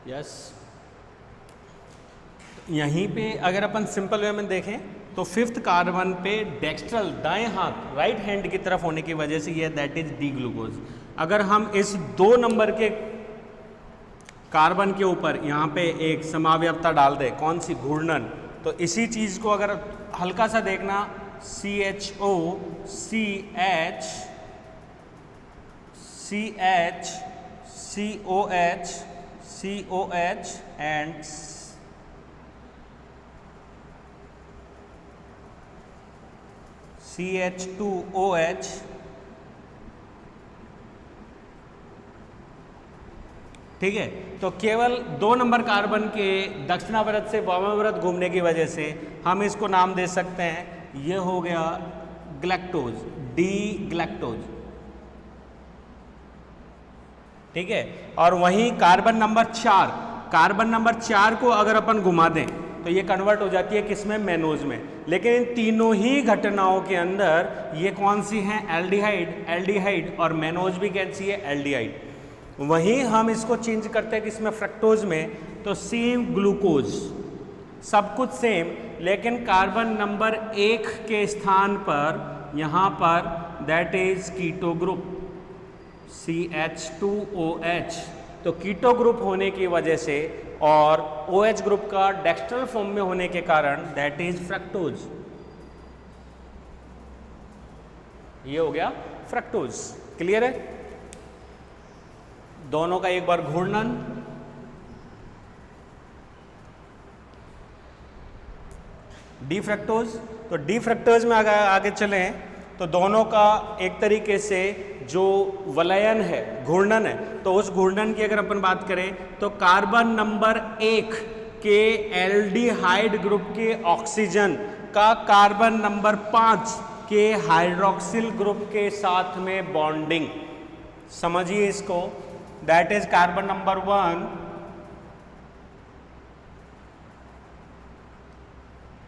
Yes. यहीं पे अगर अपन सिंपल वे में देखें तो फिफ्थ कार्बन पे डेक्स्ट्रल दाएं हाथ राइट हैंड की तरफ होने की वजह से ये दैट इज डी ग्लूकोज। अगर हम इस 2 नंबर के कार्बन के ऊपर यहाँ पे एक समावयवता डाल दें, कौन सी, घूर्णन, तो इसी चीज़ को अगर हल्का सा देखना CHO CH CH COH COH and CH2OH, ठीक है। तो केवल 2 नंबर कार्बन के दक्षिणावर्त से वामावर्त घूमने की वजह से हम इसको नाम दे सकते हैं, ये हो गया ग्लैक्टोज, डी ग्लैक्टोज, ठीक है। और वहीं कार्बन नंबर 4 को अगर अपन घुमा दें तो ये कन्वर्ट हो जाती है किसमें, मेनोज में। लेकिन इन तीनों ही घटनाओं के अंदर ये कौन सी हैं, एल्डिहाइड, और मेनोज भी कैसी है, एल्डिहाइड। वहीं हम इसको चेंज करते हैं किसमें, फ्रक्टोज में, तो सेम ग्लूकोज, सब कुछ सेम, लेकिन कार्बन नंबर 1 के स्थान पर यहाँ पर that is keto group CH2OH। तो कीटो ग्रुप होने की वजह से और OH ग्रुप का डेक्स्ट्रल फॉर्म में होने के कारण दैट इज फ्रक्टोज, ये हो गया फ्रक्टोज। क्लियर है? दोनों का एक बार घूर्णन, डी फ्रक्टोज। तो डी फ्रक्टोज में आगे चलें तो दोनों का एक तरीके से जो वलयन है, घूर्णन है, तो उस घूर्णन की अगर अपन बात करें तो कार्बन नंबर 1 के एल्डिहाइड ग्रुप के ऑक्सीजन का कार्बन नंबर 5 के हाइड्रोक्सिल ग्रुप के साथ में बॉन्डिंग, समझिए इसको, that is carbon number 1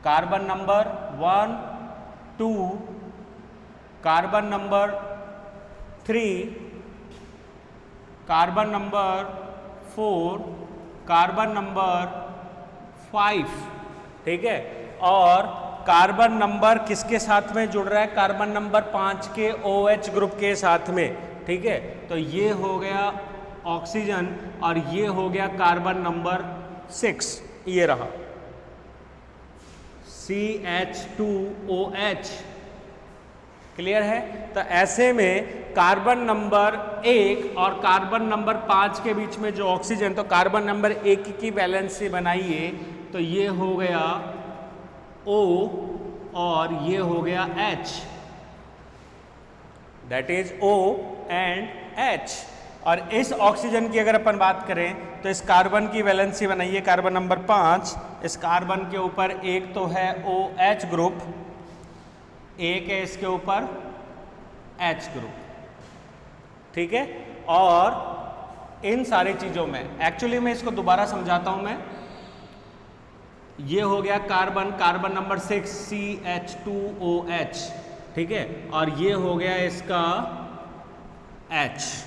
carbon number 1 2, carbon number 3, carbon number 4, carbon number 5, ठीक है। और कार्बन नंबर किसके साथ में जुड़ रहा है, कार्बन नंबर 5 के OH ग्रुप के साथ में, ठीक है। तो ये हो गया ऑक्सीजन और ये हो गया कार्बन नंबर 6, ये रहा CH2OH। क्लियर है? तो ऐसे में कार्बन नंबर 1 और कार्बन नंबर 5 के बीच में जो ऑक्सीजन, तो कार्बन नंबर 1 की वैलेंसी बनाइए तो ये हो गया O और ये हो गया H, that is O and H। और इस ऑक्सीजन की अगर अपन बात करें तो इस कार्बन की वैलेंसी बनाइए, कार्बन नंबर 5, इस कार्बन के ऊपर एक तो है OH ग्रुप, एक है इसके ऊपर H ग्रुप, ठीक है। और इन सारी चीजों में एक्चुअली मैं इसको दोबारा समझाता हूं मैं, ये हो गया कार्बन नंबर 6 CH2OH, ठीक है। और ये हो गया इसका H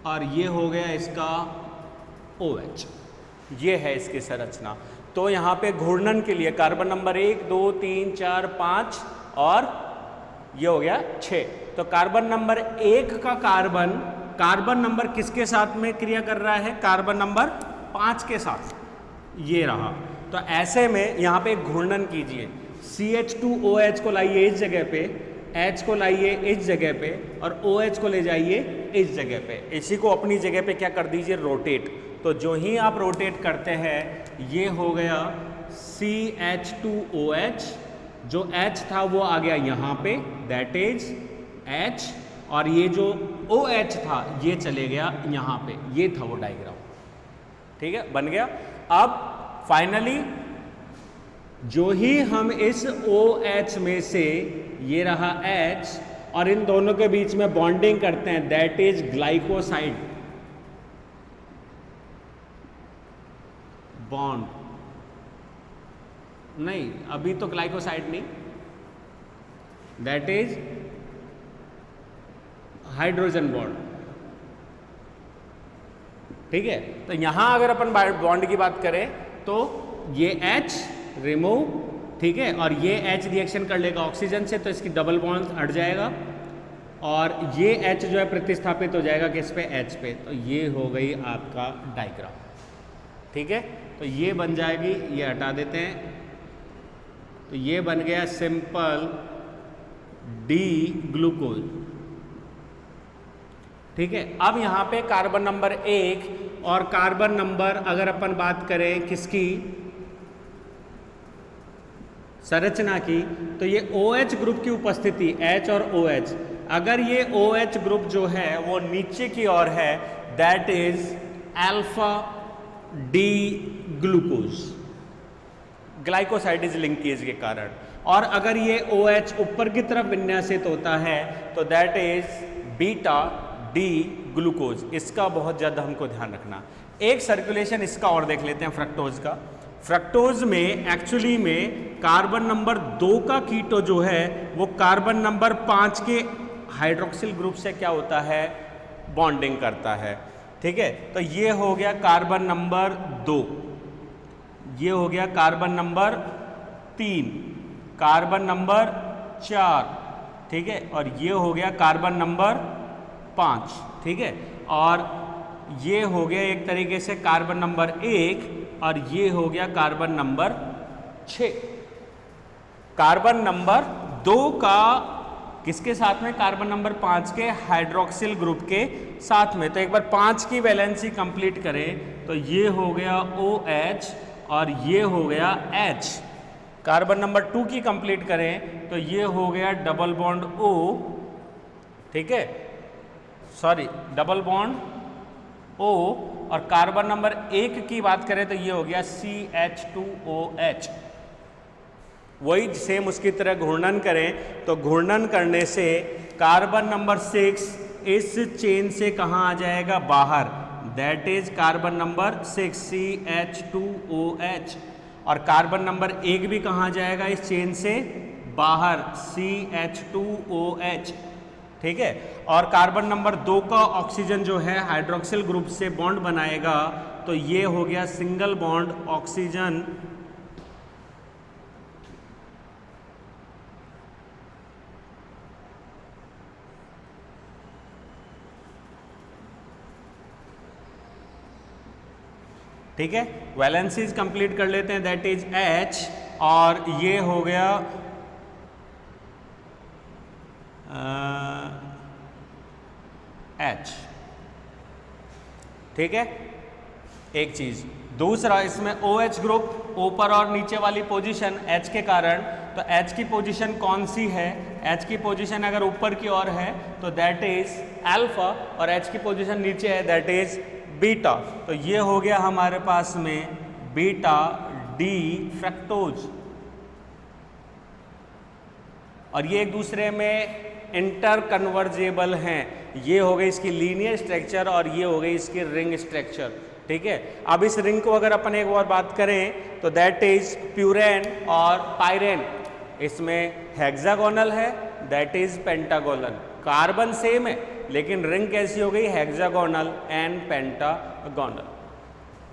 और ये हो गया इसका OH, ये है इसकी संरचना। तो यहाँ पे घूर्णन के लिए कार्बन नंबर 1 2 3 4 5 और ये हो गया 6। तो कार्बन नंबर 1 का कार्बन नंबर किसके साथ में क्रिया कर रहा है, कार्बन नंबर 5 के साथ, ये रहा। तो ऐसे में यहाँ पे घूर्णन कीजिए, CH2OH को लाइए इस जगह पे, H को लाइए इस जगह पे और OH को ले जाइए इस जगह पे, इसी को अपनी जगह पे क्या कर दीजिए, रोटेट। तो जो ही आप रोटेट करते हैं ये हो गया CH2OH, जो H था वो आ गया यहाँ पे, दैट इज H, और ये जो OH था ये चले गया यहाँ पे, ये था वो डायग्राम, ठीक है, बन गया। अब फाइनली जो ही हम इस OH में से, ये रहा H, और इन दोनों के बीच में बॉन्डिंग करते हैं, दैट इज ग्लाइकोसाइड बॉन्ड, नहीं अभी तो ग्लाइकोसाइड नहीं, दैट इज हाइड्रोजन बॉन्ड, ठीक है। तो यहाँ अगर अपन बॉन्ड की बात करें तो ये H रिमूव, ठीक है, और ये H रिएक्शन कर लेगा ऑक्सीजन से, तो इसकी डबल बॉन्ड हट जाएगा और ये H जो है प्रतिस्थापित हो जाएगा किस पे, H पे। तो ये हो गई आपका डायग्राम, ठीक है। तो ये बन जाएगी, ये हटा देते हैं, तो ये बन गया सिंपल डी ग्लूकोज, ठीक है। अब यहाँ पे कार्बन नंबर 1 और कार्बन नंबर, अगर अपन बात करें किसकी, संरचना की, तो ये OH ग्रुप की उपस्थिति, H और OH, अगर ये OH ग्रुप जो है वो नीचे की ओर है, that is alpha D glucose, glycosidic linkage के कारण। और अगर ये OH ऊपर की तरफ विन्यासित होता है तो that is beta D glucose. इसका बहुत ज़्यादा हमको ध्यान रखना। एक सर्कुलेशन इसका और देख लेते हैं फ्रक्टोज का। फ्रक्टोज में एक्चुअली में कार्बन नंबर 2 का कीटो जो है वो कार्बन नंबर 5 के हाइड्रोक्सिल ग्रुप से क्या होता है, बॉन्डिंग करता है, ठीक है। तो ये हो गया कार्बन नंबर 2, ये हो गया कार्बन नंबर 3, कार्बन नंबर 4, ठीक है, और ये हो गया कार्बन नंबर 5, ठीक है। और ये हो गया एक तरीके से कार्बन नंबर 1 और ये हो गया कार्बन नंबर 6। कार्बन नंबर 2 का किसके साथ में, कार्बन नंबर 5 के हाइड्रोक्सिल ग्रुप के साथ में। तो एक बार 5 की वैलेंसी कंप्लीट करें तो ये हो गया OH और ये हो गया H। कार्बन नंबर 2 की कंप्लीट करें तो ये हो गया डबल बॉन्ड O, ठीक है, सॉरी डबल बॉन्ड O। और कार्बन नंबर 1 की बात करें तो ये हो गया CH2OH। वही सेम उसकी तरह घूर्णन करें तो घूर्णन करने से कार्बन नंबर 6 इस चेन से कहाँ आ जाएगा, बाहर, that is carbon number 6 CH2OH। और कार्बन नंबर 1 भी कहाँ जाएगा इस चेन से, बाहर, CH2OH, ठीक है। और कार्बन नंबर 2 का ऑक्सीजन जो है हाइड्रोक्सिल ग्रुप से बॉन्ड बनाएगा तो ये हो गया सिंगल बॉन्ड ऑक्सीजन, ठीक है। वैलेंसीज कंप्लीट कर लेते हैं, दैट इज H और ये हो गया H, ठीक है। एक चीज, दूसरा इसमें OH ग्रुप ऊपर और नीचे वाली पोजीशन H के कारण, तो H की पोजीशन कौन सी है, H की पोजीशन अगर ऊपर की ओर है तो दैट इज अल्फा और H की पोजीशन नीचे है दैट इज बीटा। तो ये हो गया हमारे पास में बीटा डी फ्रक्टोज। और ये एक दूसरे में इंटर कन्वर्जेबल हैं। ये हो गई इसकी लीनियर स्ट्रक्चर और ये हो गई इसकी रिंग स्ट्रक्चर, ठीक है। अब इस रिंग को अगर अपन एक बार बात करें तो दैट इज प्यूरेन और पायरेन। इसमें हेक्सागोनल है, that is pentagonal. Carbon same है लेकिन रिंग कैसी हो गई, हेक्सागोनल एंड पेंटागोनल।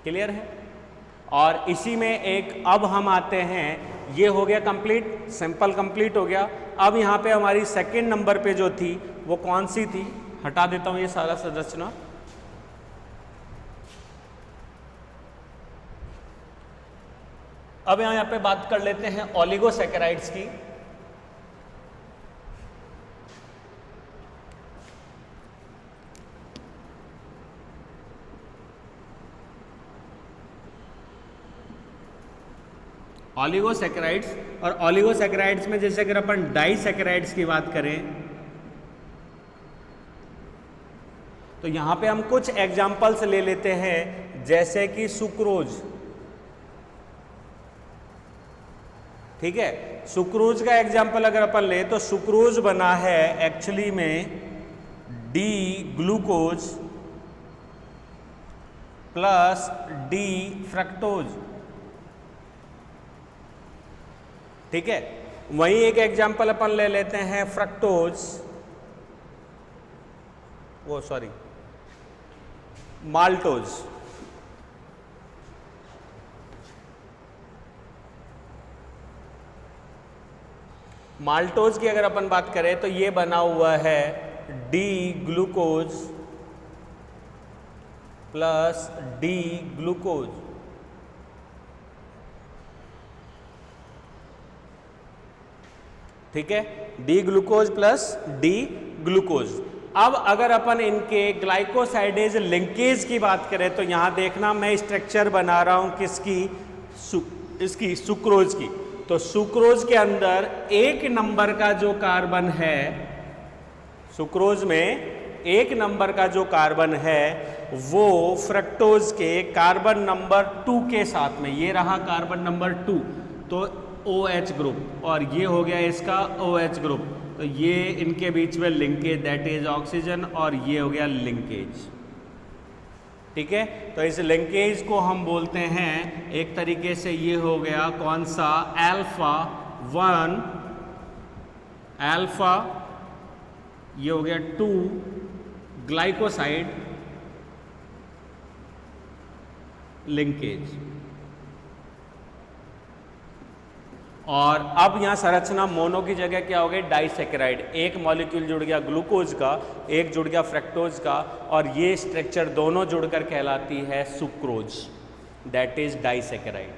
क्लियर है। और इसी में एक, अब हम आते हैं, ये हो गया कंप्लीट, सिंपल कंप्लीट हो गया। अब यहाँ पे हमारी सेकंड नंबर पे जो थी वो कौन सी थी, हटा देता हूँ ये सारा संरचना। अब यहाँ पे बात कर लेते हैं ओलिगोसैकेराइड्स की। ओलिगोसैकेराइड्स, और ओलिगोसैकेराइड्स में जैसे अगर अपन डाइसैकेराइड्स की बात करें तो यहां पे हम कुछ एग्जाम्पल्स ले लेते हैं, जैसे कि सुक्रोज, ठीक है। सुक्रोज का एग्जाम्पल अगर अपन ले तो सुक्रोज बना है एक्चुअली में D glucose plus D fructose, ठीक है। वहीं एक एग्जाम्पल अपन ले लेते हैं फ्रक्टोज, वो सॉरी माल्टोज। माल्टोज की अगर अपन बात करें तो ये बना हुआ है D glucose plus D glucose. ठीक है, D glucose plus D glucose. अब अगर अपन इनके ग्लाइकोसाइडेज लिंकेज की बात करें तो यहां देखना मैं स्ट्रक्चर बना रहा हूं किसकी, इसकी सुक्रोज की। तो सुक्रोज के अंदर एक नंबर का जो कार्बन है, सुक्रोज में एक नंबर का जो कार्बन है वो फ्रक्टोज के कार्बन नंबर 2 के साथ में, ये रहा कार्बन नंबर 2, तो OH ग्रुप, और ये हो गया इसका OH ग्रुप। तो ये इनके बीच में लिंकेज दैट इज ऑक्सीजन, और ये हो गया लिंकेज। ठीक है, तो इस लिंकेज को हम बोलते हैं एक तरीके से, ये हो गया कौन सा, अल्फा 1, अल्फा, ये हो गया 2 ग्लाइकोसाइड लिंकेज। और अब यहाँ संरचना मोनो की जगह क्या हो गई, डाइसैकेराइड। एक मॉलिक्यूल जुड़ गया ग्लूकोज का, एक जुड़ गया फ्रक्टोज का, और ये स्ट्रक्चर दोनों जुड़कर कहलाती है sucrose, that is disaccharide.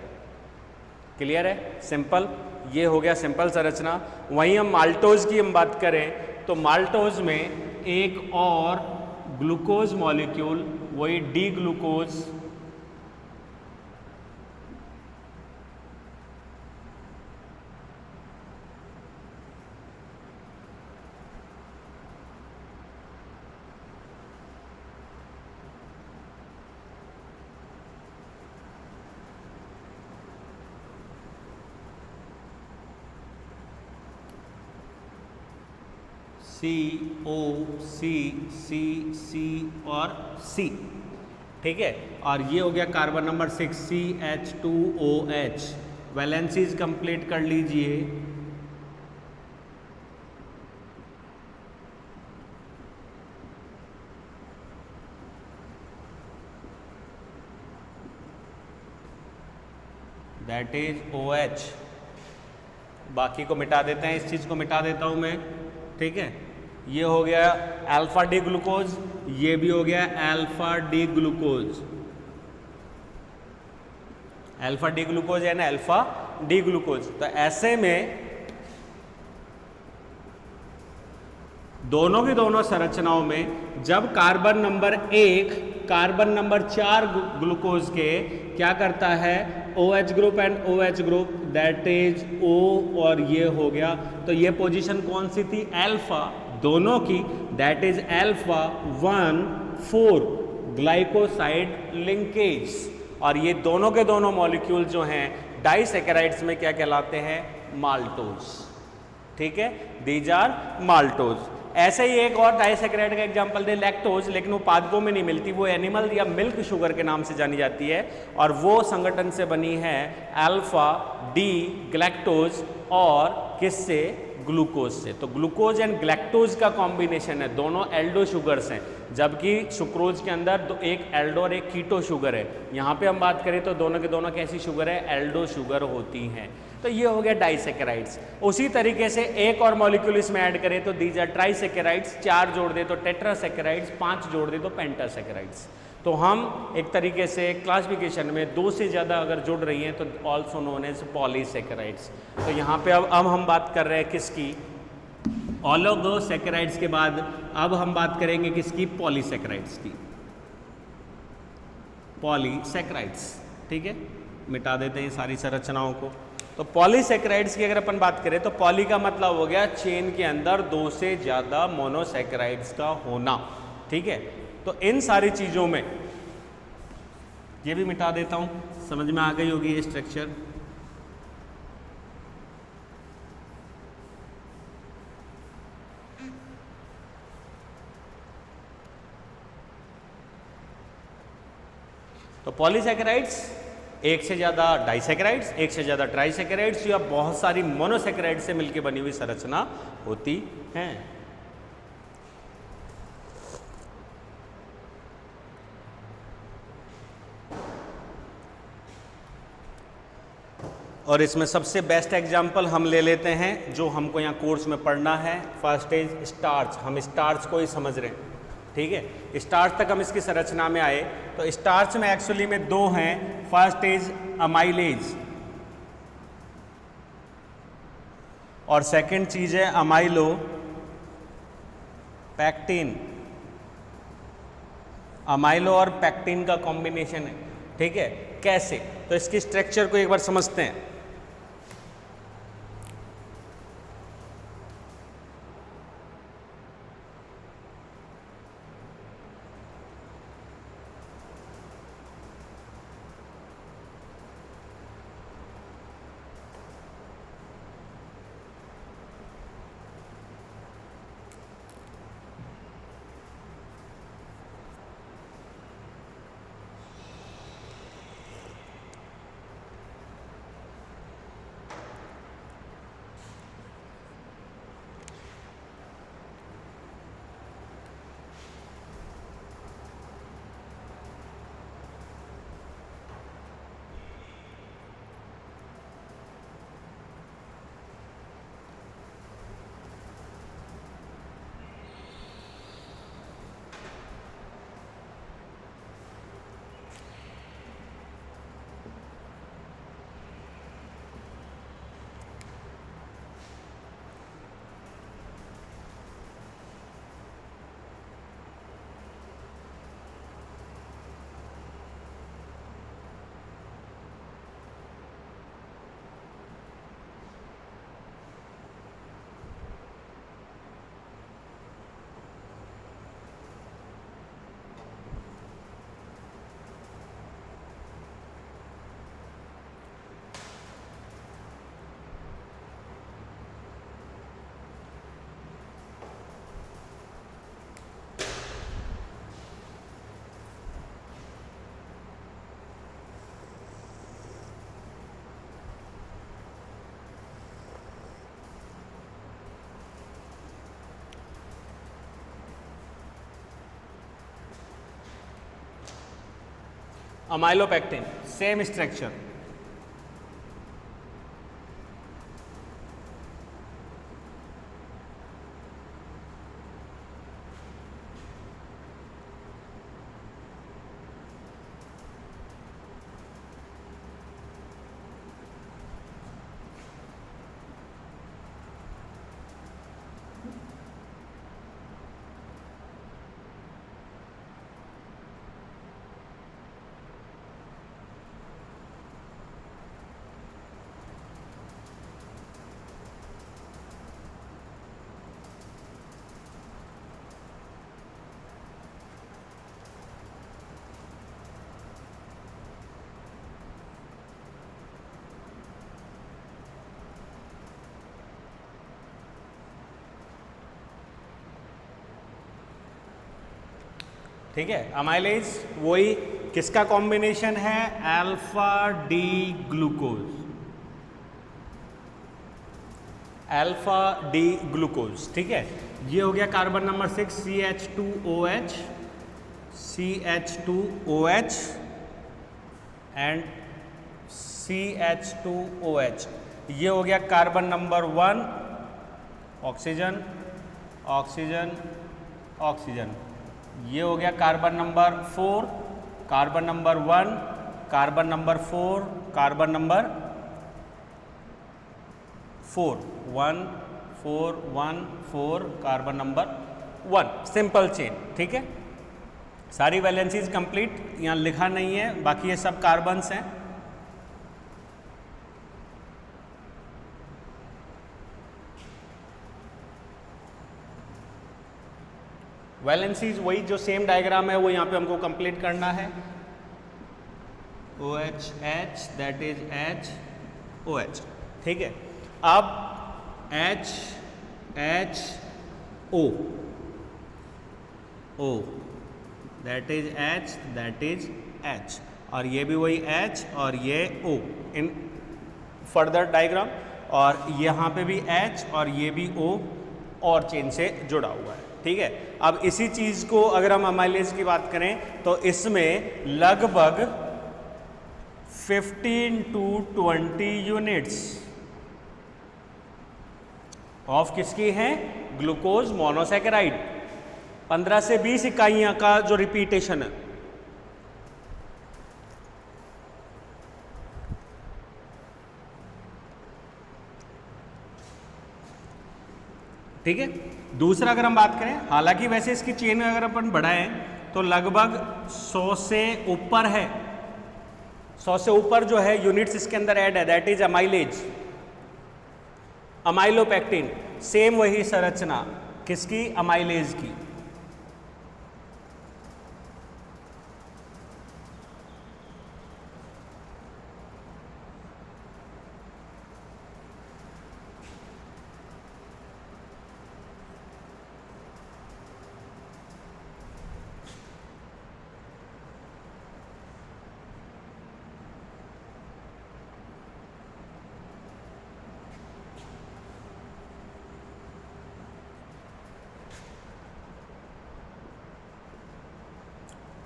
Clear है, सिंपल, ये हो गया सिंपल संरचना। वहीं हम माल्टोज की हम बात करें तो माल्टोज में एक और ग्लूकोज मॉलिक्यूल, वही डी ग्लूकोज, C और C। ठीक है, और ये हो गया carbon number 6 CH2OH। Valencies complete कर लीजिए। That is OH। बाकी को मिटा देते हैं, इस चीज को मिटा देता हूं मैं। ठीक है, ये हो गया अल्फा डी ग्लूकोज, ये भी हो गया alpha D glucose, alpha D glucose यानी अल्फा डी ग्लूकोज। तो ऐसे में दोनों की दोनों संरचनाओं में जब carbon number 1 carbon number 4 glucose के क्या करता है, OH group and OH group, that is O, और ये हो गया। तो ये पोजीशन कौन सी थी, अल्फा, दोनों की, that is alpha 1,4 glycoside linkage. और ये दोनों के दोनों मॉलिक्यूल जो हैं डाइसैकेराइड्स में क्या कहलाते हैं, माल्टोज। ठीक है, दीज आर माल्टोज। ऐसे ही एक और डाइसैकेराइड का एग्जांपल दे, लैक्टोज, लेकिन वो पादपों में नहीं मिलती, वो एनिमल या मिल्क शुगर के नाम से जानी जाती है, और वो संगठन से बनी है अल्फा डी ग्लैक्टोज, और किससे, ग्लूकोज से। तो ग्लूकोज एंड ग्लैक्टोज का कॉम्बिनेशन है, दोनों एल्डो शुगर्स हैं, जबकि सुक्रोज के अंदर तो एक एल्डो और एक कीटो शुगर है। यहाँ पे हम बात करें तो दोनों के दोनों कैसी शुगर है, एल्डो शुगर होती हैं। तो ये हो गया डाइसैकेराइड्स। उसी तरीके से एक और मॉलिक्यूल इसमें ऐड करें तो दीज आर ट्राइसैकेराइड्स, 4 जोड़ दे तो टेट्रासैकेराइड्स, 5 जोड़ दे तो पेंटासैकेराइड्स। तो हम एक तरीके से क्लासिफिकेशन में 2 से ज़्यादा अगर जुड़ रही हैं तो ऑल्सो नोन एज पॉलीसैकेराइड्स। तो यहाँ पे अब हम बात कर रहे हैं किसकी, ओलिगोसैकेराइड्स के बाद अब हम बात करेंगे किसकी, पॉलीसैकेराइड्स की, पॉलीसैकेराइड्स। ठीक है, मिटा देते हैं सारी संरचनाओं को। तो पॉलीसैकेराइड्स की अगर अपन बात करें तो पॉली का मतलब हो गया चेन के अंदर 2 से ज़्यादा मोनोसैकेराइड्स का होना। ठीक है, तो इन सारी चीज़ों में ये भी मिटा देता हूं, समझ में आ गई होगी ये स्ट्रक्चर। तो पॉलीसैकेराइड्स, एक से ज़्यादा डाइसैकेराइड्स, एक से ज़्यादा ट्राइसैकेराइड्स, या बहुत सारी मोनोसैकेराइड से मिलकर बनी हुई संरचना होती है। और इसमें सबसे बेस्ट एग्जाम्पल हम ले लेते हैं जो हमको यहाँ कोर्स में पढ़ना है। फर्स्ट इज स्टार्च, हम स्टार्च को ही समझ रहे हैं, ठीक है। स्टार्च तक हम इसकी संरचना में आए तो स्टार्च में एक्चुअली में दो हैं। फर्स्ट इज अमाइलेज और सेकंड चीज है अमाइलो पैक्टिन। अमाइलो और पैक्टिन का कॉम्बिनेशन है, ठीक है। कैसे, तो इसकी स्ट्रक्चर को एक बार समझते हैं। अमाइलोपेक्टिन सेम स्ट्रक्चर, ठीक है। अमाइलेज वही किसका कॉम्बिनेशन है, alpha D glucose, alpha D glucose, ठीक है। ये हो गया carbon number 6 CH2OH, CH2OH and CH2OH। ये हो गया carbon number 1, oxygen oxygen oxygen. ये हो गया carbon number 4, carbon number 1, carbon number 4, carbon number 4, 1 4 1 4, carbon number 1, simple chain, ठीक है। सारी वैलेंसीज कंप्लीट, यहाँ लिखा नहीं है, बाकी ये सब कार्बन्स हैं। वैलेंसीज वही जो सेम डायग्राम है वो यहाँ पे हमको कंप्लीट करना है। OH दैट इज HOH, ठीक है। अब HO दैट इज H और ये भी वही H और ये O इन फर्दर डायग्राम, और यहाँ पे भी H और ये भी O और चेन से जुड़ा हुआ है, ठीक है। अब इसी चीज़ को अगर हम अमाइलेज की बात करें तो इसमें लगभग 15 to 20 यूनिट्स ऑफ किसकी है? Glucose monosaccharide. 15 से 20 इकाइयां का जो रिपीटेशन है। ठीक है। दूसरा अगर हम बात करें, हालांकि वैसे इसकी चेन अगर अपन बढ़ाएं तो लगभग 100 से ऊपर है। 100 से ऊपर जो है यूनिट्स इसके अंदर ऐड है, that is amylase, amylopectin. Same वही संरचना किसकी? अमाइलेज की।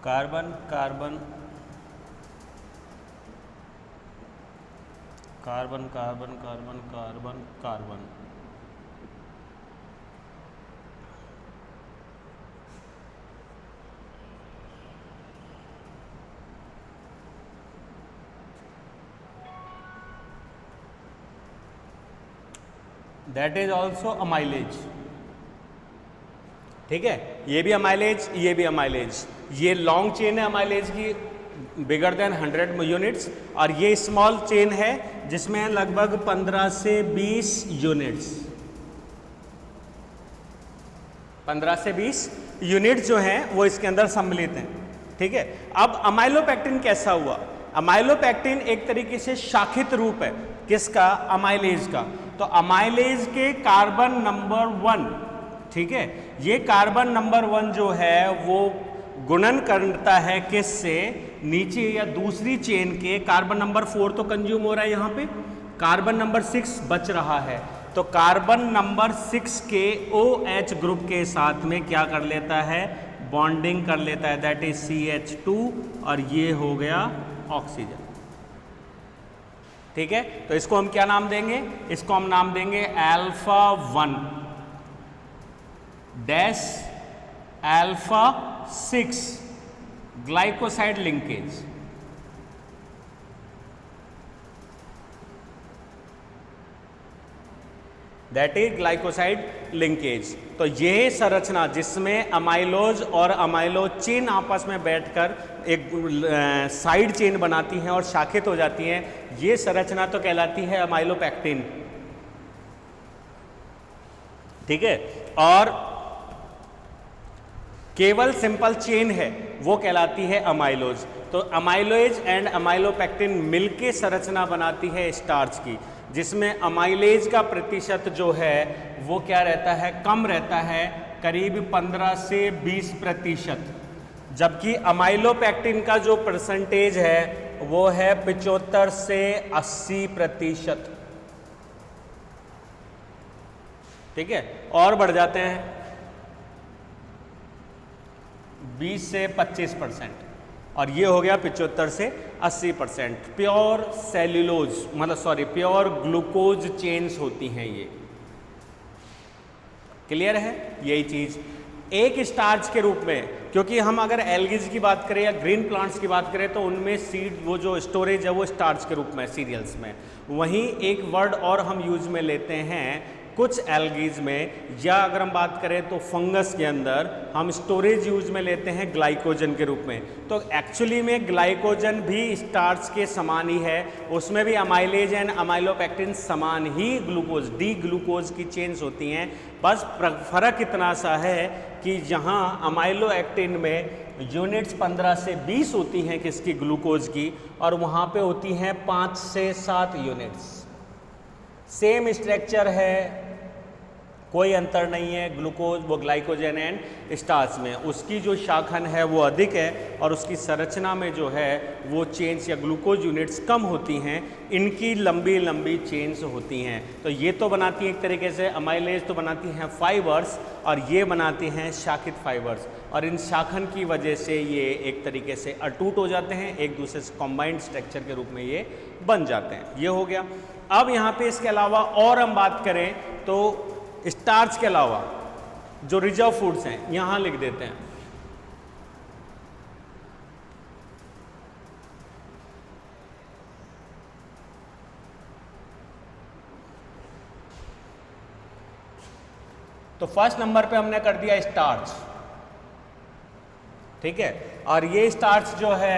Carbon carbon carbon carbon carbon carbon carbon. That is also amylase. ठीक है, ये भी अमाइलेज, ये भी अमाइलेज। ये लॉन्ग चेन है अमाइलेज की, बिगर देन 100 यूनिट्स, और ये स्मॉल चेन है जिसमें लगभग 15 से 20 यूनिट्स। 15 से 20 यूनिट जो हैं वो इसके अंदर सम्मिलित हैं। ठीक है, अब अमाइलोपेक्टिन कैसा हुआ? अमाइलोपेक्टिन एक तरीके से शाखित रूप है किसका? अमाइलेज का। तो अमाइलेज के कार्बन नंबर 1, ठीक है, ये कार्बन नंबर 1 जो है वो गुणन करता है किससे? नीचे या दूसरी चेन के कार्बन नंबर 4 तो कंज्यूम हो रहा है यहाँ पे, कार्बन नंबर 6 बच रहा है, तो कार्बन नंबर 6 के OH ग्रुप के साथ में क्या कर लेता है? बॉन्डिंग कर लेता है, दैट इज CH2, और ये हो गया ऑक्सीजन। ठीक है, तो इसको हम क्या नाम देंगे? इसको हम नाम देंगे alpha 1 dash alpha 6 glycoside linkage. That is glycoside linkage. तो यह संरचना जिसमें अमाइलोज और अमाइलो चेन आपस में बैठकर एक साइड चेन बनाती हैं और शाखित हो जाती हैं, ये संरचना तो कहलाती है अमाइलोपेक्टिन। ठीक है, और केवल सिंपल चेन है वो कहलाती है अमाइलोज। तो अमाइलोज एंड अमाइलोपेक्टिन मिलके संरचना बनाती है स्टार्च की, जिसमें अमाइलेज का प्रतिशत जो है वो क्या रहता है? कम रहता है, करीब 15 से 20%, जबकि अमाइलोपेक्टिन का जो परसेंटेज है वो है 75 से 80%। ठीक है, और बढ़ जाते हैं 20 से 25%, और ये हो गया 75 से 80%। प्योर सेल्यूलोज मतलब सॉरी प्योर ग्लूकोज चेन्स होती हैं ये। क्लियर है यही चीज? एक स्टार्च के रूप में, क्योंकि हम अगर एल्गीज की बात करें या ग्रीन प्लांट्स की बात करें तो उनमें सीड वो जो स्टोरेज है वो स्टार्च के रूप में सीरियल्स में। वहीं एक वर्ड और हम यूज में लेते हैं कुछ एल्गीज में, या अगर हम बात करें तो फंगस के अंदर हम स्टोरेज यूज में लेते हैं ग्लाइकोजन के रूप में। तो एक्चुअली में ग्लाइकोजन भी स्टार्च के समान ही है, उसमें भी अमाइलेज एंड अमाइलोपेक्टिन समान ही ग्लूकोज डी ग्लूकोज की चेन्स होती हैं। बस फर्क इतना सा है कि यहाँ अमाइलोएक्टिन में यूनिट्स 15 से 20 होती हैं किसकी? ग्लूकोज की, और वहाँ पे होती हैं 5 से 7 यूनिट्स। सेम स्ट्रक्चर है, कोई अंतर नहीं है ग्लूकोज वो ग्लाइकोजन एंड स्टार्च में। उसकी जो शाखन है वो अधिक है और उसकी संरचना में जो है वो चेन्स या ग्लूकोज यूनिट्स कम होती हैं, इनकी लंबी लंबी चेन्स होती हैं। तो ये तो बनाती हैं एक तरीके से अमाइलेज तो बनाती हैं फाइबर्स और ये बनाती हैं शाखित फाइबर्स, और इन शाखन की वजह से ये एक तरीके से अटूट हो जाते हैं, एक दूसरे से कॉम्बाइंड स्ट्रक्चर के रूप में ये बन जाते हैं। ये हो गया। अब यहाँ पे इसके अलावा और हम बात करें तो स्टार्च के अलावा जो रिजर्व फूड्स हैं यहां लिख देते हैं। तो फर्स्ट नंबर पे हमने कर दिया स्टार्च, ठीक है, और ये स्टार्च जो है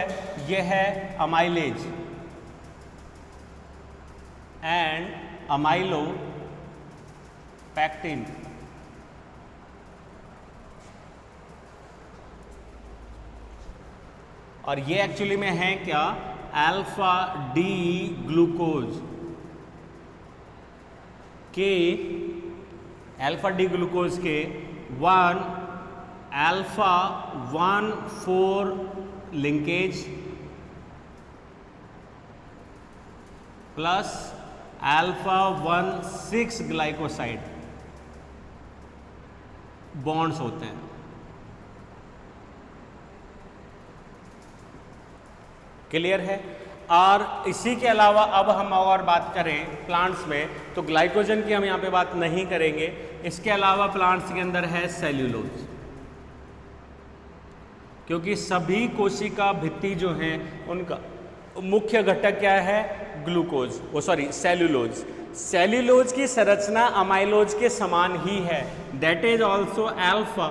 ये है अमाइलेज एंड अमाइलो पैक्टिन। और ये एक्चुअली में है क्या, अल्फा डी ग्लूकोज के, अल्फा डी ग्लूकोज के 1 alpha 1,4 linkage plus alpha 1,6 glycoside bonds होते हैं। क्लियर है। और इसी के अलावा अब हम और बात करें प्लांट्स में तो ग्लाइकोजन की हम यहाँ पे बात नहीं करेंगे। इसके अलावा प्लांट्स के अंदर है सेल्यूलोज, क्योंकि सभी कोशिका भित्ति जो हैं उनका मुख्य घटक क्या है, ग्लूकोज, वो सॉरी सेल्यूलोज। सेल्यूलोज की संरचना अमाइलोज के समान ही है, that is also alpha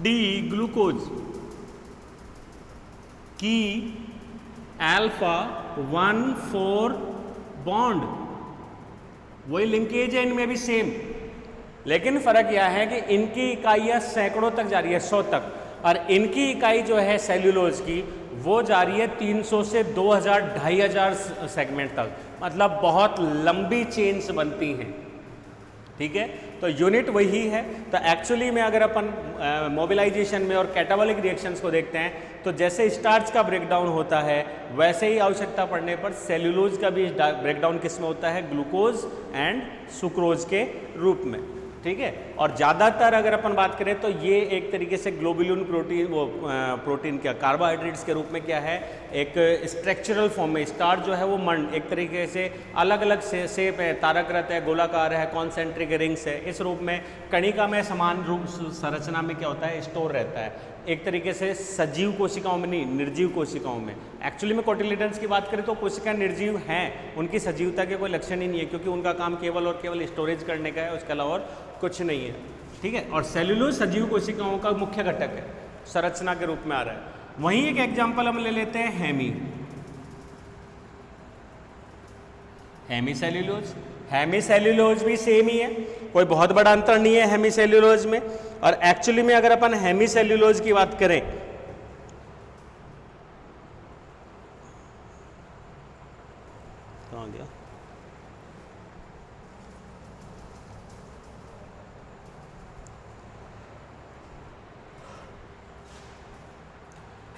D glucose की अल्फा 1,4 बॉन्ड, वही लिंकेज है इनमें भी सेम, लेकिन फर्क यह है कि इनकी इकाइयां सैकड़ों तक जा रही है, 100 तक, और इनकी इकाई जो है सेल्यूलोज की वो जा रही है 300 से 2000 2500 सेगमेंट तक, मतलब बहुत लंबी चेन्स बनती हैं। ठीक है, तो यूनिट वही है। तो एक्चुअली में अगर अपन मोबिलाइजेशन में और कैटाबॉलिक रिएक्शंस को देखते हैं तो जैसे स्टार्च का ब्रेकडाउन होता है वैसे ही आवश्यकता पड़ने पर सेल्यूलोज का भी ब्रेकडाउन किस में होता है, ग्लूकोज एंड सुक्रोज के रूप में। ठीक है, और ज़्यादातर अगर अपन बात करें तो ये एक तरीके से ग्लोबुलिन प्रोटीन, वो प्रोटीन क्या कार्बोहाइड्रेट्स के रूप में क्या है, एक स्ट्रक्चरल फॉर्म में स्टार्च जो है वो मंड एक तरीके से अलग अलग शेप है, तारकरत है, गोलाकार है, कॉन्सेंट्रिक रिंग्स है, इस रूप में कणिका में समान रूप संरचना में क्या होता है, स्टोर रहता है, एक तरीके से सजीव कोशिकाओं में नहीं, निर्जीव कोशिकाओं में। एक्चुअली में कोटिलिडन्स की बात करें तो कोशिका निर्जीव हैं, उनकी सजीवता के कोई लक्षण ही नहीं है, क्योंकि उनका काम केवल और केवल स्टोरेज करने का है, उसके अलावा और कुछ नहीं है। ठीक है, और सेल्यूलोज सजीव कोशिकाओं का मुख्य घटक है, संरचना के रूप में आ रहा है। वहीं एक एग्जाम्पल हम ले लेते हैं हेमी सेल्यूलोज। हेमी सेल्यूलोज भी सेम ही है, कोई बहुत बड़ा अंतर नहीं है हेमी सेल्यूलोज में। और एक्चुअली में अगर अपन हेमी सेल्यूलोज की बात करें कहाँ गया,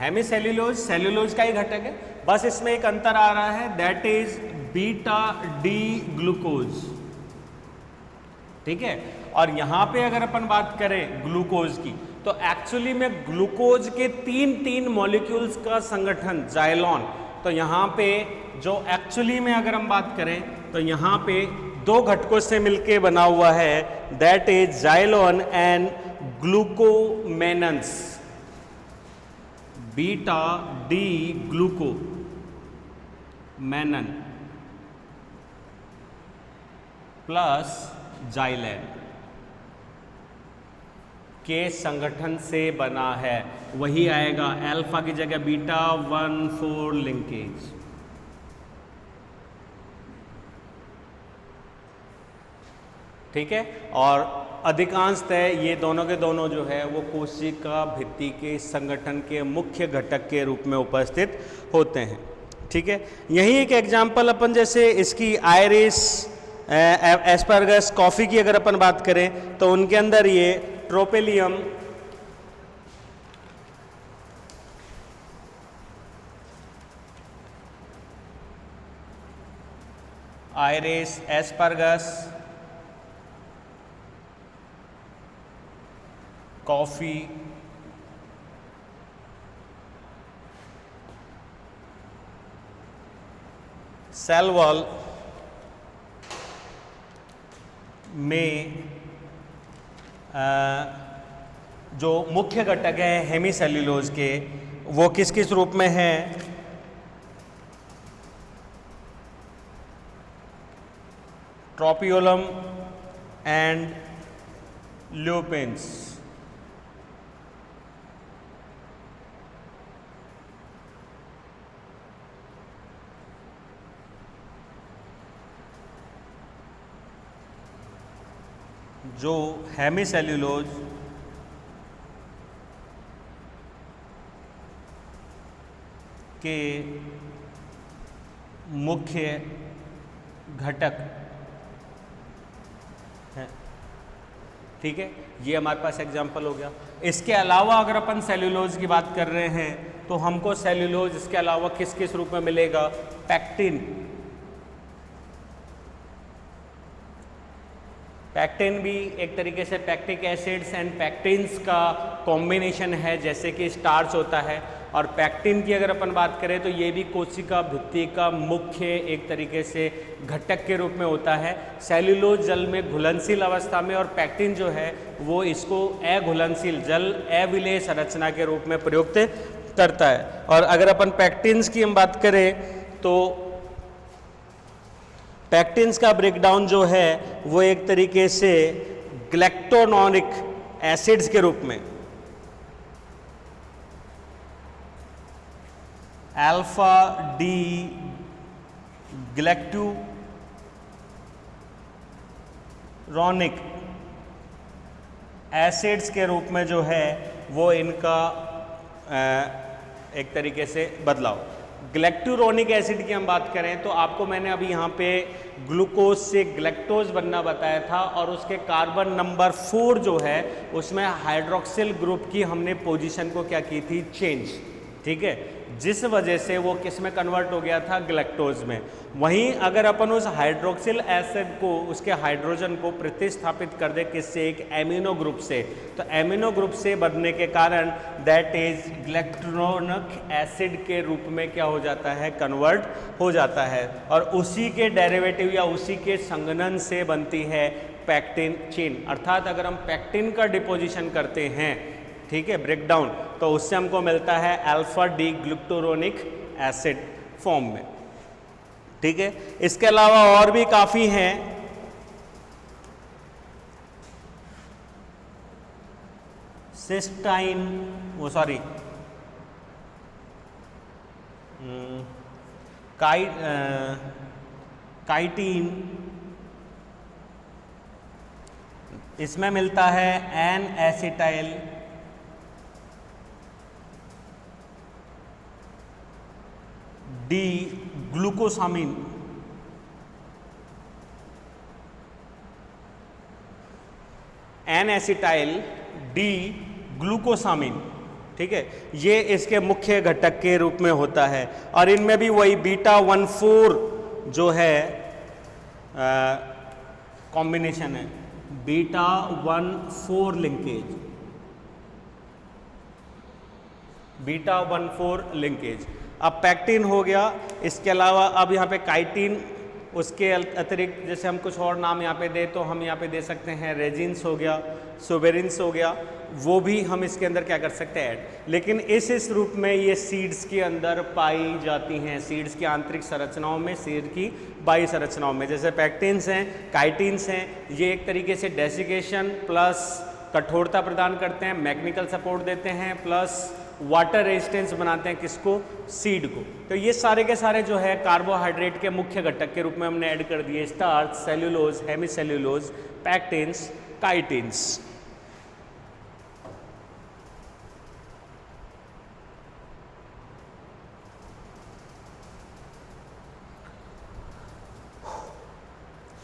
हेमी सेल्यूलोज सेल्यूलोज का ही घटक है, बस इसमें एक अंतर आ रहा है, that is beta D glucose. ठीक है, और यहां पे अगर अपन बात करें ग्लूकोज की तो एक्चुअली में ग्लूकोज के तीन मॉलिक्यूल्स का संगठन जाइलॉन, तो यहां पे जो एक्चुअली में अगर हम बात करें तो यहां पे दो घटकों से मिलके बना हुआ है, that is xylan and glucomannans, beta D glucomannan plus xylan के संगठन से बना है, वही आएगा अल्फा की जगह बीटा 1,4 लिंकेज। ठीक है, और अधिकांशतः ये दोनों के दोनों जो है वो कोशिका भित्ति के संगठन के मुख्य घटक के रूप में उपस्थित होते हैं। ठीक है, यही एक एग्जाम्पल अपन जैसे इसकी आयरिस एस्परगस, कॉफ़ी की अगर अपन बात करें तो उनके अंदर ये tropaeolum, iris, asparagus, coffee, cell wall में जो मुख्य घटक है हेमीसेल्यूलोज के, वो किस किस रूप में है? ट्रोपियोलम एंड ल्यूपिन्स। जो हेमीसेल्यूलोज के मुख्य घटक हैं, ठीक है, ये हमारे पास एग्जाम्पल हो गया। इसके अलावा अगर अपन सेल्यूलोज की बात कर रहे हैं तो हमको सेल्यूलोज इसके अलावा किस किस रूप में मिलेगा? पैक्टिन। पैक्टिन भी एक तरीके से पैक्टिक एसिड्स एंड पैक्टिन्स का कॉम्बिनेशन है, जैसे कि स्टार्च होता है। और पैक्टिन की अगर अपन बात करें तो ये भी कोशिका भित्ति का मुख्य एक तरीके से घटक के रूप में होता है। सेल्यूलोज जल में घुलनशील अवस्था में, और पैक्टिन जो है वो इसको अघुलनशील जल अविलेय संरचना के रूप में प्रयुक्त करता है। और अगर अपन पैक्टिन्स की हम बात करें तो पैक्टिन्स का ब्रेकडाउन जो है वो एक तरीके से ग्लैक्टोनॉनिक एसिड्स के रूप में अल्फा डी ग्लैक्टोरॉनिक एसिड्स के रूप में जो है वो इनका एक तरीके से बदलाव। ग्लैक्टोरॉनिक एसिड की हम बात करें तो आपको मैंने अभी यहाँ पे ग्लूकोज से ग्लैक्टोज बनना बताया था, और उसके कार्बन नंबर 4 जो है उसमें हाइड्रोक्सिल ग्रुप की हमने पोजीशन को क्या की थी? चेंज, ठीक है, जिस वजह से वो किस में कन्वर्ट हो गया था? ग्लैक्टोज में। वहीं अगर अपन उस हाइड्रोक्सिल एसिड को, उसके हाइड्रोजन को प्रतिस्थापित कर दे किससे? एक एमिनो ग्रुप से, तो एमिनो ग्रुप से बनने के कारण दैट इज ग्लैक्टोनिक एसिड के रूप में क्या हो जाता है? कन्वर्ट हो जाता है। और उसी के डेरिवेटिव या उसी के संघनन से बनती है पैक्टिन चेन। अर्थात अगर हम पैक्टिन का डिपोजिशन करते हैं, ठीक है, ब्रेकडाउन, तो उससे हमको मिलता है अल्फा डी ग्लूक्टोरोनिक एसिड फॉर्म में, ठीक है। इसके अलावा और भी काफी हैं, सिस्टाइन, वो सॉरी काइटीन, इसमें मिलता है N acetyl D glucosamine, N acetyl D glucosamine, ठीक है, ये इसके मुख्य घटक के रूप में होता है। और इनमें भी वही β14 जो है कॉम्बिनेशन है, β14 लिंकेज, β14 लिंकेज। अब पैक्टिन हो गया, इसके अलावा अब यहाँ पे काइटिन, उसके अतिरिक्त जैसे हम कुछ और नाम यहाँ पे दे तो हम यहाँ पे दे सकते हैं रेजिन्स हो गया, सोबेरिन्स हो गया, वो भी हम इसके अंदर क्या कर सकते हैं? ऐड। लेकिन इस रूप में ये सीड्स के अंदर पाई जाती हैं, सीड्स की आंतरिक संरचनाओं में, सीड की बाह्य संरचनाओं में। जैसे पैक्टिन्स हैं, काइटिन्स हैं, ये एक तरीके से डेसिकेशन प्लस कठोरता प्रदान करते हैं, मैकेनिकल सपोर्ट देते हैं, प्लस वाटर रेजिस्टेंस बनाते हैं, किसको? सीड को। तो ये सारे के सारे जो है कार्बोहाइड्रेट के मुख्य घटक के रूप में हमने ऐड कर दिए, स्टार्च, सेल्यूलोज, हेमीसेल्यूलोज, पैक्टिन्स, काइटिन्स।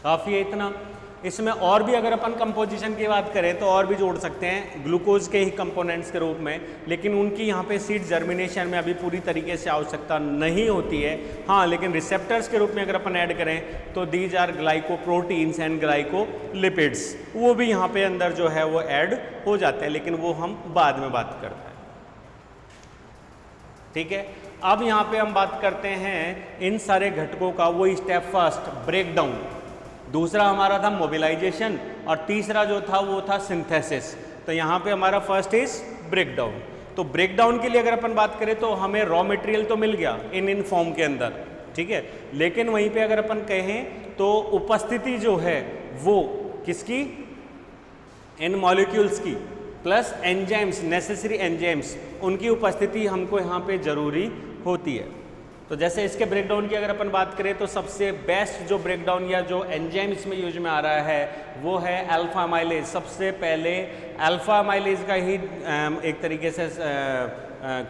काफ़ी है इतना। इसमें और भी अगर अपन कंपोजिशन की बात करें तो और भी जोड़ सकते हैं ग्लूकोज के ही कंपोनेंट्स के रूप में, लेकिन उनकी यहाँ पे सीड जर्मिनेशन में अभी पूरी तरीके से आवश्यकता नहीं होती है। हाँ, लेकिन रिसेप्टर्स के रूप में अगर अपन ऐड करें तो these are glycoproteins and glycolipids, वो भी यहाँ पे अंदर जो है वो ऐड हो जाते हैं, लेकिन वो हम बाद में बात करते हैं। ठीक है, अब यहाँ पे हम बात करते हैं इन सारे घटकों का, वो स्टेप फर्स्ट ब्रेकडाउन, दूसरा हमारा था मोबिलाइजेशन, और तीसरा जो था वो था सिंथेसिस। तो यहाँ पे हमारा फर्स्ट इज ब्रेकडाउन। तो ब्रेकडाउन के लिए अगर अपन बात करें तो हमें रॉ मटेरियल तो मिल गया इन फॉर्म के अंदर, ठीक है, लेकिन वहीं पे अगर अपन कहें तो उपस्थिति जो है वो किसकी, इन मॉलिक्यूल्स की, प्लस एंजाइम्स, नेसेसरी एंजाइम्स, उनकी उपस्थिति हमको यहाँ पे जरूरी होती है। तो जैसे इसके ब्रेकडाउन की अगर अपन बात करें तो सबसे बेस्ट जो ब्रेकडाउन या जो एंजाइम इसमें यूज में आ रहा है वो है अल्फा अमाइलेज। सबसे पहले अल्फा अमाइलेज का ही एक तरीके से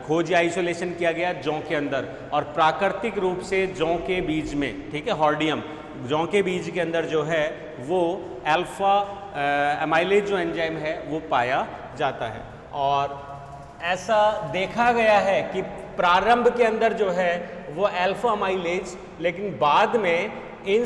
खोज या आइसोलेशन किया गया जौ के अंदर, और प्राकृतिक रूप से जौ के बीज में, ठीक है, हॉर्डियम, जौ के बीज के अंदर जो है वो अल्फा अमाइलेज जो एंजाइम है वो पाया जाता है। और ऐसा देखा गया है कि प्रारंभ के अंदर जो है वो अल्फा अमाइलेज, लेकिन बाद में इन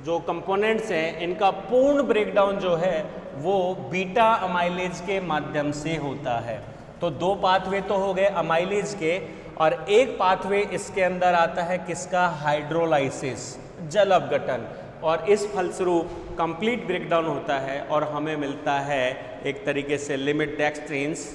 जो कंपोनेंट्स हैं इनका पूर्ण ब्रेकडाउन जो है वो बीटा अमाइलेज के माध्यम से होता है। तो दो पाथवे तो हो गए अमाइलेज के, और एक पाथवे इसके अंदर आता है किसका, हाइड्रोलाइसिस, जल अपघटन, और इस फलस्वरूप कंप्लीट ब्रेकडाउन होता है और हमें मिलता है एक तरीके से लिमिट डेक्स्ट्रीन्स,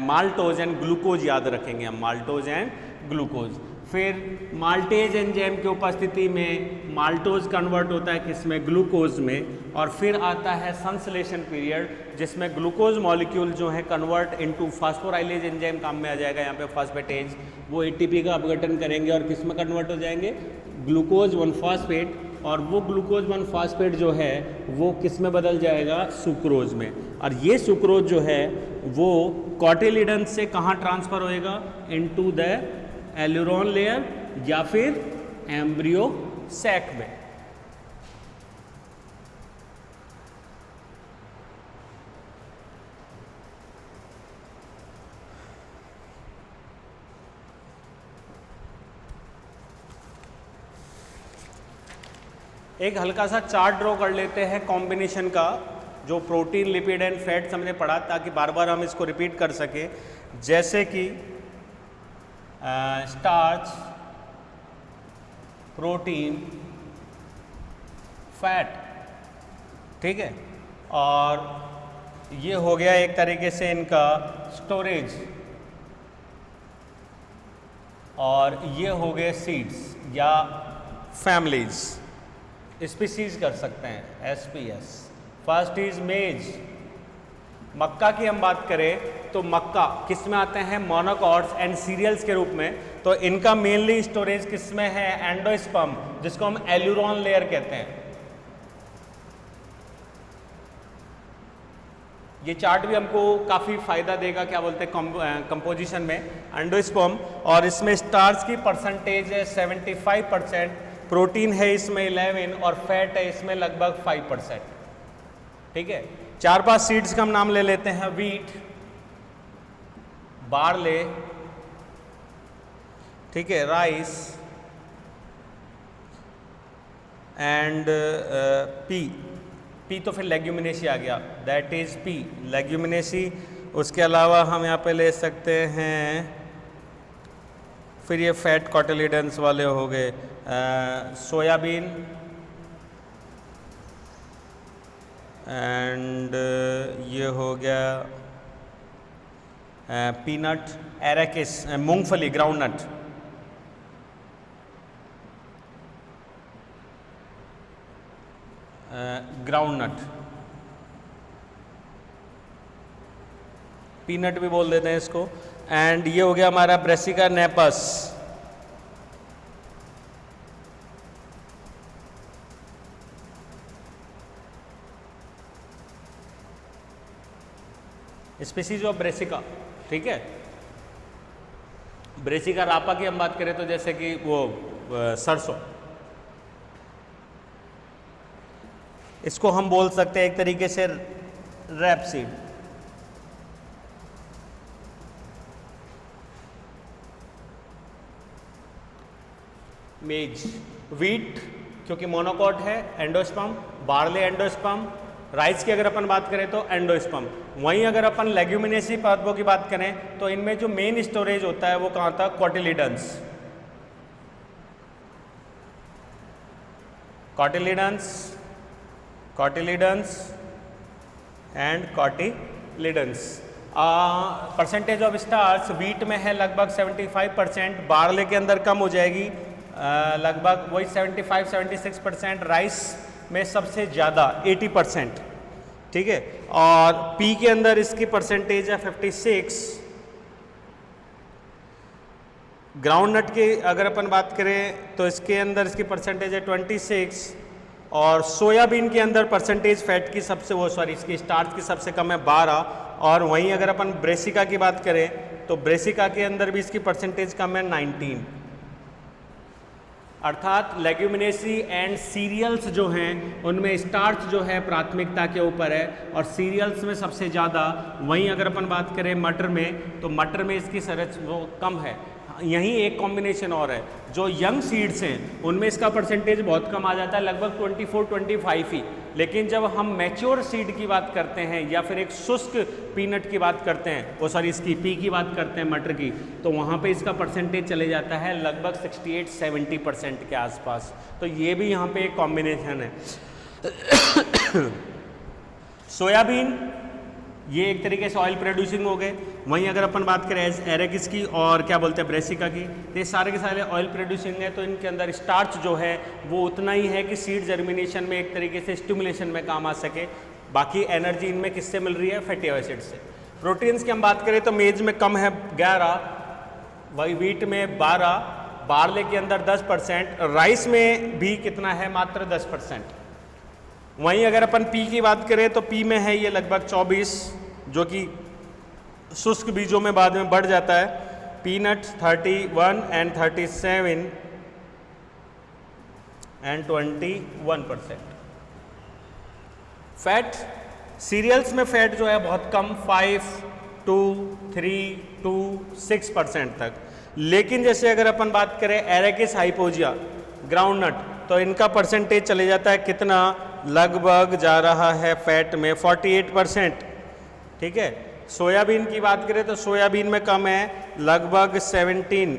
माल्टोज एंड ग्लूकोज, याद रखेंगे हम, माल्टोज एंड ग्लूकोज। फिर माल्टेज एंजाइम की उपस्थिति में माल्टोज कन्वर्ट होता है किसमें, ग्लूकोज में, और फिर आता है संश्लेषण पीरियड जिसमें ग्लूकोज मॉलिक्यूल जो है कन्वर्ट इनटू फास्फोराइलेज एंजाइम काम में आ जाएगा, यहाँ पे फास्फेटेज, वो एटीपी का अपघटन करेंगे और किस में कन्वर्ट हो जाएंगे, ग्लूकोज 1 फॉस्फेट, और वो ग्लूकोज 1 फॉस्फेट जो है वो किस में बदल जाएगा, सुक्रोज में। और ये सुक्रोज जो है वो कॉटिलिडन से कहाँ ट्रांसफर होएगा, इनटू द एल्यूरोन लेयर या फिर एम्ब्रियो सैक में। एक हल्का सा चार्ट ड्रॉ कर लेते हैं कॉम्बिनेशन का, जो प्रोटीन, लिपिड एंड फैट्स हमने पढ़ा, ताकि बार बार हम इसको रिपीट कर सके। जैसे कि स्टार्च, प्रोटीन, फैट, ठीक है, और ये हो गया एक तरीके से इनका स्टोरेज, और ये हो गए सीड्स या फैमिलीज, स्पीसीज कर सकते हैं, एसपीएस। फर्स्ट इज मेज, मक्का की हम बात करें तो मक्का किस में आते हैं, मोनोकॉट्स एंड सीरियल्स के रूप में। तो इनका मेनली स्टोरेज किस में है, एंडोस्पर्म, जिसको हम एल्यूरोन लेयर कहते हैं। ये चार्ट भी हमको काफ़ी फायदा देगा, क्या बोलते हैं, कंपोजिशन में, एंडोस्पर्म, और इसमें स्टार्च की परसेंटेज है 75%, प्रोटीन है इसमें 11 और फैट है इसमें लगभग 5%, ठीक है। 4-5 सीड्स का हम नाम ले लेते हैं, वीट, बार्ले, ठीक है, राइस एंड पी तो फिर लेग्यूमिनेसी आ गया, दैट इज पी, लेग्यूमिनेसी। उसके अलावा हम यहाँ पे ले सकते हैं, फिर ये फैट कॉटिलिडन्स वाले हो गए, सोयाबीन एंड ये हो गया पीनट, एरेकिस, मूंगफली, ग्राउंडनट, ग्राउंडनट, पीनट भी बोल देते हैं इसको, एंड ये हो गया हमारा Brassica napus, species of Brassica, ठीक है। ब्रेसिका रापा की हम बात करें तो जैसे कि वो सरसों, इसको हम बोल सकते हैं एक तरीके से रैपसीड। मेज, वीट क्योंकि मोनोकॉट है एंडोस्पर्म, बार्ले एंडोस्पर्म, राइस की अगर अपन बात करें तो एंडोस्पर्म। वहीं अगर अपन लेग्यूमिनेसी पादपों की बात करें तो इनमें जो मेन स्टोरेज होता है वो कहाँ था, cotyledons, cotyledons and cotyledons. Percentage of starch wheat में है लगभग 75%, बार्ले के अंदर कम हो जाएगी लगभग वही 75-76%, राइस में सबसे ज़्यादा 80%, ठीक है। और पी के अंदर इसकी परसेंटेज है 56। ग्राउंड नट की अगर अपन बात करें तो इसके अंदर इसकी परसेंटेज है 26, और सोयाबीन के अंदर परसेंटेज फैट की सबसे इसकी स्टार्च की सबसे कम है 12। और वहीं अगर अपन ब्रेसिका की बात करें तो ब्रेसिका के अंदर भी इसकी परसेंटेज कम है 19। अर्थात लेग्यूमिनेसी एंड सीरियल्स जो हैं उनमें स्टार्च जो है प्राथमिकता के ऊपर है, और सीरियल्स में सबसे ज़्यादा। वहीं अगर अपन बात करें मटर में तो मटर में इसकी वो कम है। यहीं एक कॉम्बिनेशन और है, जो यंग सीड्स हैं उनमें इसका परसेंटेज बहुत कम आ जाता है, लगभग 24-25 ही। लेकिन जब हम मैच्योर सीड की बात करते हैं या फिर एक शुष्क पीनट की बात करते हैं, इसकी पी की बात करते हैं मटर की, तो वहाँ पे इसका परसेंटेज चले जाता है लगभग 68-70% के आसपास। तो ये भी यहाँ पे एक कॉम्बिनेशन है। सोयाबीन ये एक तरीके से ऑयल प्रोड्यूसिंग हो गए। वहीं अगर अपन बात करें एरेकिस की और क्या बोलते हैं ब्रेसिका की, तो ये सारे के सारे ऑयल प्रोड्यूसिंग है, तो इनके अंदर स्टार्च जो है वो उतना ही है कि सीड जर्मिनेशन में एक तरीके से स्टिमुलेशन में काम आ सके। बाकी एनर्जी इनमें किससे मिल रही है, फैटी एसिड से। प्रोटीन्स की हम बात करें तो मेज में कम है 11, वही वीट में 12, बार्ले के अंदर 10%, राइस में भी कितना है, मात्र 10%। वहीं अगर अपन पी की बात करें तो पी में है ये लगभग 24, जो कि शुष्क बीजों में बाद में बढ़ जाता है। Peanut 31 and 37 and 21%। Fat, cereals में फैट जो है बहुत कम, 5 to 3 to 6% तक। लेकिन जैसे अगर अपन बात करें एरेकिस हाइपोजिया, ग्राउंड नट, तो इनका परसेंटेज चले जाता है कितना, लगभग जा रहा है फैट में 48%, ठीक है। सोयाबीन की बात करें तो सोयाबीन में कम है, लगभग 17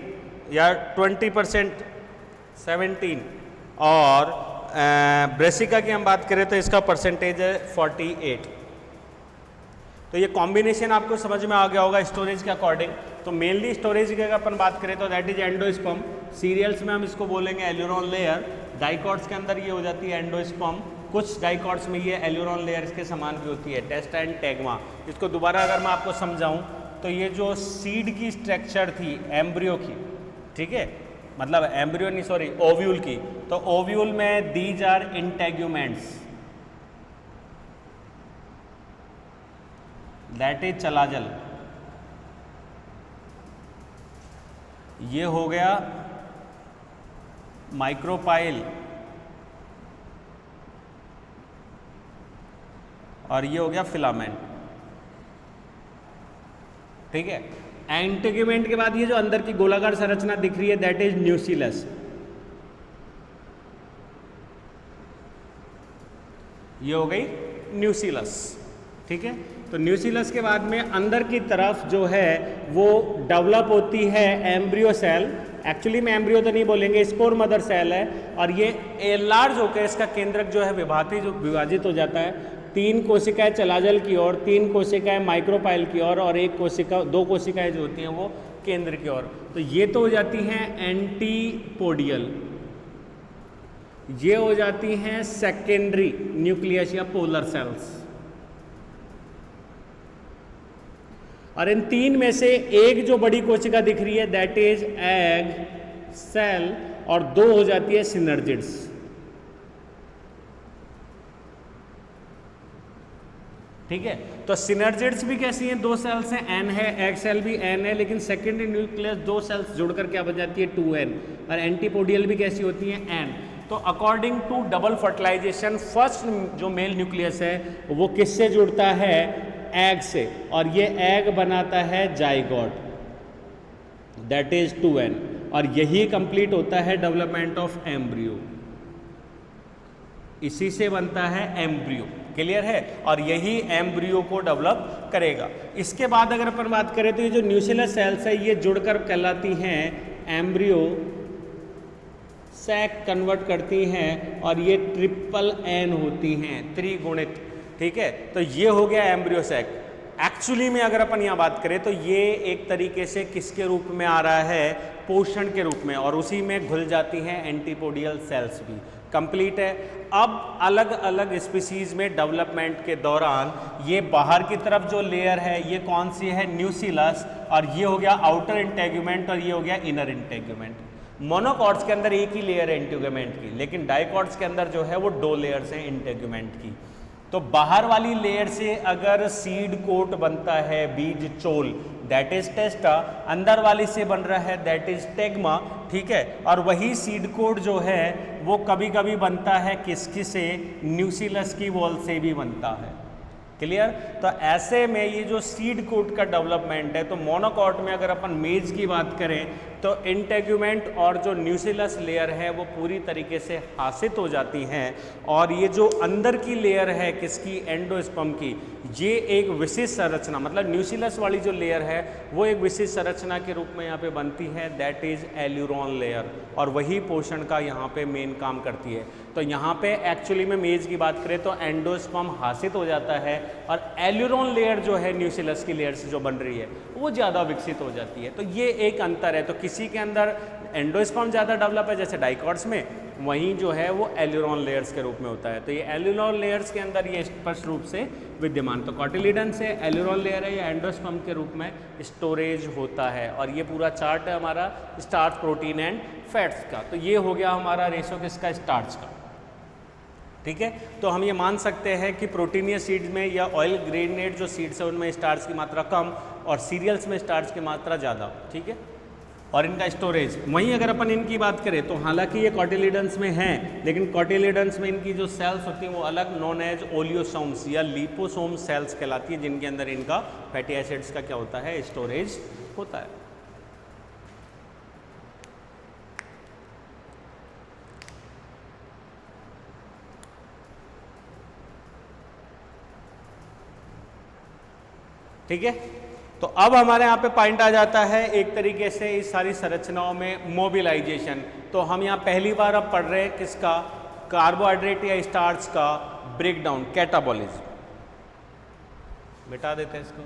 या 20%, 17। और ब्रेसिका की हम बात करें तो इसका परसेंटेज है 48। तो ये कॉम्बिनेशन आपको समझ में आ गया होगा स्टोरेज के अकॉर्डिंग। तो मेनली स्टोरेज की अगर अपन बात करें तो दैट इज एंडोस्पर्म। सीरियल्स में हम इसको बोलेंगे एल्यूरोन लेयर। डाइकॉट्स के अंदर ये हो जाती है एंडोस्पर्म। कुछ डाइकॉट्स में ये एल्यूरोन लेयर इसके समान भी होती है, टेस्टा एंड टैगमा। इसको दोबारा अगर मैं आपको समझाऊं तो ये जो सीड की स्ट्रक्चर थी एम्ब्रियो की, ठीक है, मतलब एम्ब्रियो नहीं सॉरी ओव्यूल की, तो ओव्यूल में these are integuments, that is chalazal. ये हो गया माइक्रोपाइल और ये हो गया फिलामेंट, ठीक है। एंटीग्यूमेंट के बाद ये जो अंदर की गोलाकार संरचना दिख रही है दैट इज न्यूसिलस। ये हो गई न्यूसिलस, ठीक है। तो न्यूसिलस के बाद में अंदर की तरफ जो है वो डेवलप होती है एम्ब्रियो सेल। एक्चुअली में एम्ब्रियो तो नहीं बोलेंगे, स्पोर मदर सेल है। और ये लार्ज होकर इसका केंद्रक जो है विभाजित हो जाता है। 3 कोशिकाएं चलाजल की ओर, 3 कोशिकाएं माइक्रोपाइल की ओर और 2 कोशिकाएं जो होती हैं वो केंद्र की ओर। तो ये तो हो जाती हैं एंटीपोडियल, ये हो जाती हैं सेकेंडरी न्यूक्लियस या पोलर सेल्स। और इन 3 में से एक जो बड़ी कोशिका दिख रही है दैट इज एग सेल, और 2 हो जाती है सिनर्जिड्स। ठीक है, तो सिनर्जिड्स भी कैसी हैं, 2 सेल्स हैं, एन है, एग सेल भी एन है, लेकिन सेकेंडरी न्यूक्लियस 2 सेल्स जुड़कर क्या बन जाती है 2n। और एंटीपोडियल भी कैसी होती हैं, एन। तो according to double fertilization first जो मेल न्यूक्लियस है वो किससे जुड़ता है, एग से, और ये एग बनाता है जाइगोट, दैट इज 2n, और यही कंप्लीट होता है डेवलपमेंट ऑफ एम्ब्रियो, इसी से बनता है एम्ब्रियो, क्लियर है, और यही एम्ब्रियो को डेवलप करेगा। इसके बाद अगर अपन बात करें तो ये जो न्यूक्लियस सेल्स है ये जुड़कर कहलाती हैं एम्ब्रियो सैक कन्वर्ट करती हैं, और ये ट्रिपल एन होती हैं, त्रिगुणित, ठीक है। तो ये हो गया एम्ब्रियो सैक। एक्चुअली में अगर अपन यहाँ बात करें तो ये एक तरीके से किसके रूप में आ रहा है, पोषण के रूप में, और उसी में घुल जाती हैं एंटीपोडियल सेल्स भी, कंप्लीट है। अब अलग अलग स्पीसीज में डेवलपमेंट के दौरान ये बाहर की तरफ जो लेयर है ये कौन सी है, न्यूक्लियस, और ये हो गया आउटर इंटेगुमेंट और ये हो गया इनर इंटेगुमेंट। मोनोकॉट्स के अंदर एक ही लेयर है इंटेगुमेंट की, लेकिन डाइकॉट्स के अंदर जो है वो 2 लेयर्स हैं इंटेगुमेंट की। तो बाहर वाली लेयर से अगर सीड कोट बनता है, बीज चोल, दैट इज टेस्टा, अंदर वाली से बन रहा है दैट इज टेग्मा, ठीक है। और वही सीड कोट जो है वो कभी कभी बनता है किसकी से, न्यूक्लियस की वॉल से भी बनता है, क्लियर। तो ऐसे में ये जो सीड कोट का डेवलपमेंट है, तो मोनोकॉट में अगर अपन मेज की बात करें तो इंटेगुमेंट और जो न्यूक्लियस लेयर है वो पूरी तरीके से हासिल हो जाती हैं, और ये जो अंदर की लेयर है किसकी, एंडोस्पर्म की, ये एक विशिष्ट संरचना, मतलब न्यूक्लियस वाली जो लेयर है वो एक विशिष्ट संरचना के रूप में यहाँ पे बनती है, दैट इज एल्यूरोन लेयर, और वही पोषण का यहाँ पे मेन काम करती है। तो यहाँ पे एक्चुअली में मेज की बात करें तो एंडोस्पर्म हासिल हो जाता है, और एल्यूरोन लेयर जो है न्यूक्लियस की लेयर से जो बन रही है वो ज़्यादा विकसित हो जाती है। तो ये एक अंतर है। तो किसी के अंदर एंडोस्पर्म ज़्यादा डेवलप है जैसे डाइकॉट्स में, वहीं जो है वो एल्यूरोन लेयर्स के रूप में होता है। तो ये एल्यूरोन लेयर्स के अंदर ये स्पष्ट रूप से विद्यमान, तो कॉटिलिडन से एल्यूरोन लेयर है या एंडोस्पर्म के रूप में स्टोरेज होता है। और ये पूरा चार्ट है हमारा स्टार्च, प्रोटीन एंड फैट्स का। तो ये हो गया हमारा रेशो किसका, स्टार्च का, ठीक है। तो हम ये मान सकते हैं कि प्रोटीनियस सीड्स में या ऑयल ग्रेनेड जो सीड्स है उनमें स्टार्च की मात्रा कम और सीरियल्स में स्टार्च की मात्रा ज़्यादा, ठीक है। और इनका स्टोरेज, वहीं अगर अपन इनकी बात करें तो हालांकि ये कॉटिलिडन्स में हैं, लेकिन कॉटिलिडन्स में इनकी जो सेल्स होती हैं वो अलग, नॉन एज ओलियोसोम्स या लिपोसोम सेल्स कहलाती है, जिनके अंदर इनका फैटी एसिड्स का क्या होता है, स्टोरेज होता है। ठीक है। तो अब हमारे यहाँ पे पॉइंट आ जाता है एक तरीके से इस सारी संरचनाओं में मोबिलाइजेशन। तो हम यहाँ पहली बार अब पढ़ रहे हैं किसका, कार्बोहाइड्रेट या स्टार्च का ब्रेकडाउन, कैटाबॉलिज्म। मिटा देते हैं इसको।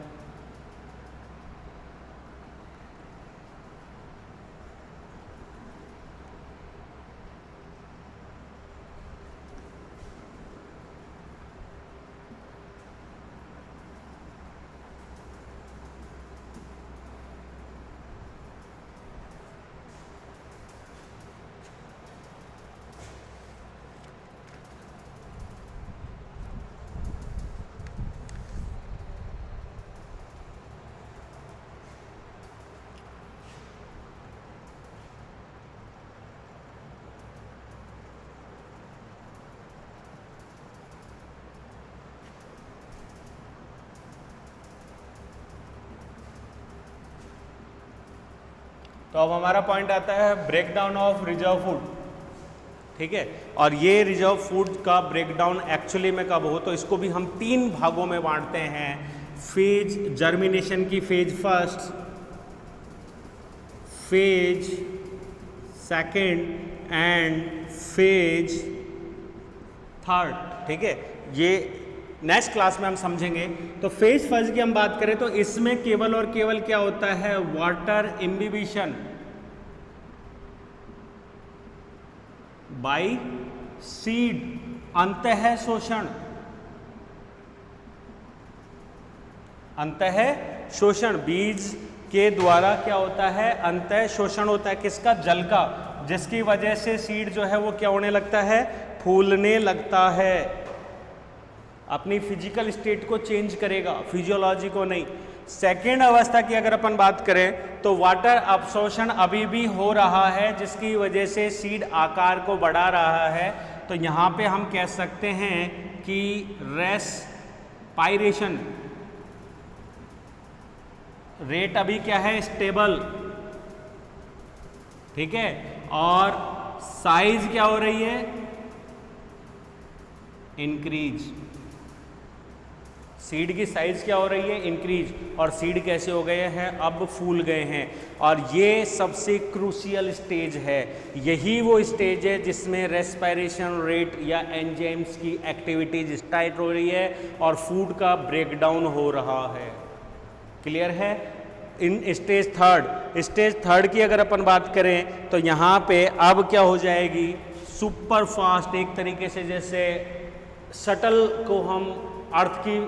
तो अब हमारा पॉइंट आता है ब्रेकडाउन ऑफ रिजर्व फूड, ठीक है। और ये रिजर्व फूड का ब्रेकडाउन एक्चुअली में कब हो, तो इसको भी हम 3 भागों में बांटते हैं। फेज जर्मिनेशन की phase first, phase second and phase third, ठीक है। ये नेक्स्ट क्लास में हम समझेंगे। तो फेज फर्स्ट की हम बात करें तो इसमें केवल और केवल क्या होता है, वाटर इम्बिबिशन बाय सीड, अंतः शोषण, अंतः शोषण, बीज के द्वारा क्या होता है, अंतः शोषण होता है किसका, जल का, जिसकी वजह से सीड जो है वो क्या होने लगता है, फूलने लगता है, अपनी फिजिकल स्टेट को चेंज करेगा, फिजियोलॉजी को नहीं। सेकेंड अवस्था की अगर अपन बात करें तो वाटर अब्सॉर्प्शन अभी भी हो रहा है, जिसकी वजह से सीड आकार को बढ़ा रहा है। तो यहाँ पे हम कह सकते हैं कि रेस्पायरेशन रेट अभी क्या है, स्टेबल, ठीक है। और साइज क्या हो रही है, इंक्रीज। सीड की साइज क्या हो रही है, इंक्रीज। और सीड कैसे हो गए हैं, अब फूल गए हैं। और ये सबसे क्रूशियल स्टेज है, यही वो स्टेज है जिसमें रेस्पिरेशन रेट या एंजाइम्स की एक्टिविटीज स्टार्ट हो रही है और फूड का ब्रेकडाउन हो रहा है। क्लियर है। इन स्टेज थर्ड की अगर अपन बात करें तो यहाँ पे अब क्या हो जाएगी, सुपर फास्ट, एक तरीके से जैसे शटल को हम अर्थ की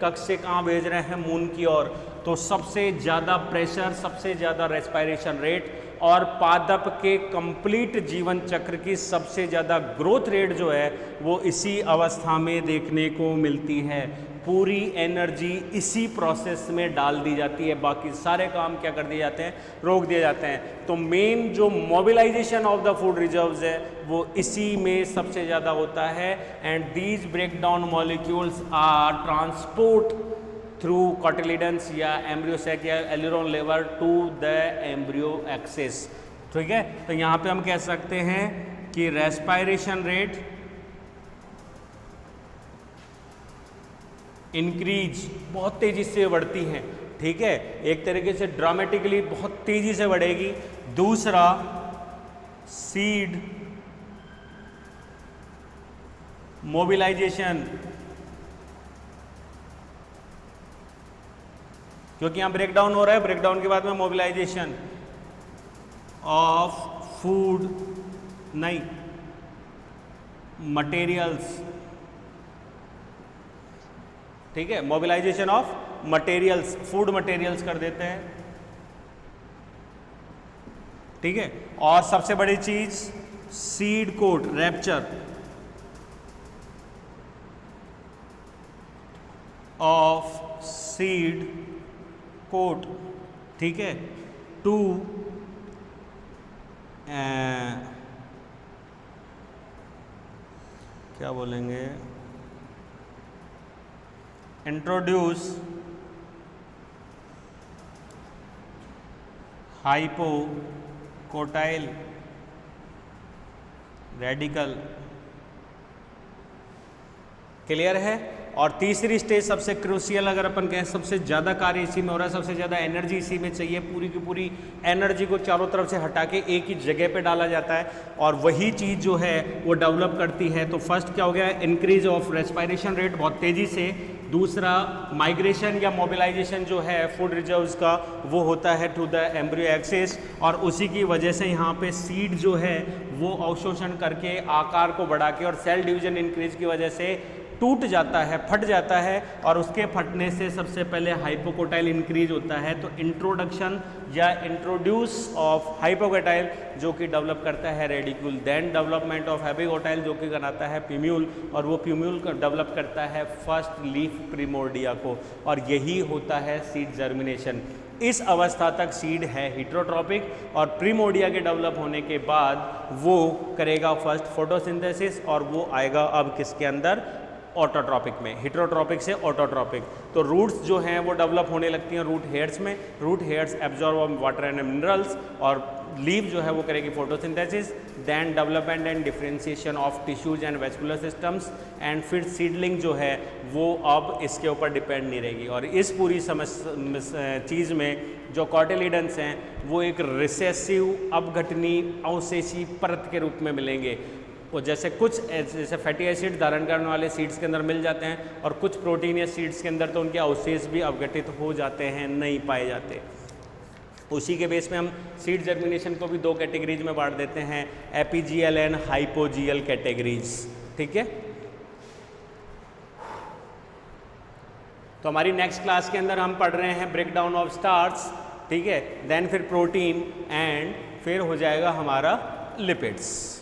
कक्ष से कहाँ भेज रहे हैं, मून की ओर, तो सबसे ज़्यादा प्रेशर, सबसे ज़्यादा रेस्पिरेशन रेट और पादप के कंप्लीट जीवन चक्र की सबसे ज़्यादा ग्रोथ रेट जो है वो इसी अवस्था में देखने को मिलती है। पूरी एनर्जी इसी प्रोसेस में डाल दी जाती है, बाकी सारे काम क्या कर दिए जाते हैं, रोक दिए जाते हैं। तो मेन जो mobilization of the food reserves है वो इसी में सबसे ज़्यादा होता है। And these breakdown molecules are transport through cotyledons या एम्ब्रियोसैक या aleurone layer to the embryo axis. ठीक है, तो यहाँ पे हम कह सकते हैं कि रेस्पिरेशन रेट इंक्रीज बहुत तेजी से बढ़ती हैं। ठीक है, एक तरीके से ड्रामेटिकली बहुत तेजी से बढ़ेगी। दूसरा, सीड मोबिलाइजेशन, क्योंकि यहां ब्रेकडाउन हो रहा है, ब्रेकडाउन के बाद में मोबिलाइजेशन ऑफ फूड नहीं मटेरियल्स। ठीक है, mobilization of materials, food materials कर देते हैं। ठीक है, और सबसे बड़ी चीज seed coat rupture of seed coat. ठीक है, टू क्या बोलेंगे, इंट्रोड्यूस हाइपोकोटाइल रेडिकल। क्लियर है। और तीसरी स्टेज सबसे क्रूशियल, अगर अपन कहें सबसे ज़्यादा कार्य इसी में हो रहा है, सबसे ज़्यादा एनर्जी इसी में चाहिए, पूरी की पूरी एनर्जी को चारों तरफ से हटा के एक ही जगह पे डाला जाता है और वही चीज़ जो है वो डेवलप करती है। तो फर्स्ट क्या हो गया, इंक्रीज ऑफ रेस्पिरेशन रेट बहुत तेज़ी से। दूसरा, माइग्रेशन या मोबिलाइजेशन जो है फूड रिजर्व्स का वो होता है टू द एम्ब्रियो एक्सिस, और उसी की वजह से यहाँ पे सीड जो है वो अवशोषण करके आकार को बढ़ा के और सेल डिवीजन इंक्रीज की वजह से टूट जाता है, फट जाता है, और उसके फटने से सबसे पहले हाइपोकोटाइल इंक्रीज होता है। तो इंट्रोडक्शन या इंट्रोड्यूस ऑफ हाइपोकोटाइल जो कि डेवलप करता है radicle, then development of epicotyl जो कि बनाता है प्यूम्यूल, और वो प्यूम्यूल डेवलप करता है फर्स्ट लीफ प्रिमोर्डिया को, और यही होता है सीड जर्मिनेशन। इस अवस्था तक सीड है हिट्रोट्रॉपिक, और प्रीमोर्डिया के डेवलप होने के बाद वो करेगा फर्स्ट फोटोसिंथेसिस, और वो आएगा अब किसके अंदर, ऑटोट्रॉपिक में, हिट्रोट्रॉपिक से ऑटोट्रॉपिक। तो रूट्स जो हैं वो डेवलप होने लगती हैं रूट हेयर्स में, root hairs absorb water and minerals, और लीव जो है वो करेगी photosynthesis, then development and differentiation of tissues and vascular systems, and फिर सीडलिंग जो है वो अब इसके ऊपर डिपेंड नहीं रहेगी। और इस पूरी चीज़ में जो कॉटिलिडन्स हैं वो एक रिसेसिव अपघटनी अवशेषी परत के रूप में मिलेंगे। वो जैसे कुछ जैसे फैटी एसिड धारण करने वाले सीड्स के अंदर मिल जाते हैं, और कुछ प्रोटीनियस सीड्स के अंदर तो उनके अवशेष भी अपघटित हो जाते हैं, नहीं पाए जाते। उसी के बेस में हम सीड जर्मिनेशन को भी दो कैटेगरीज में बांट देते हैं, एपीजीएल एंड हाइपोजीएल कैटेगरीज। ठीक है, तो हमारी नेक्स्ट क्लास के अंदर हम पढ़ रहे हैं ब्रेकडाउन ऑफ स्टार्च। ठीक है, देन फिर प्रोटीन, एंड फिर हो जाएगा हमारा लिपिड्स।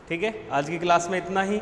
ठीक है, आज की क्लास में इतना ही।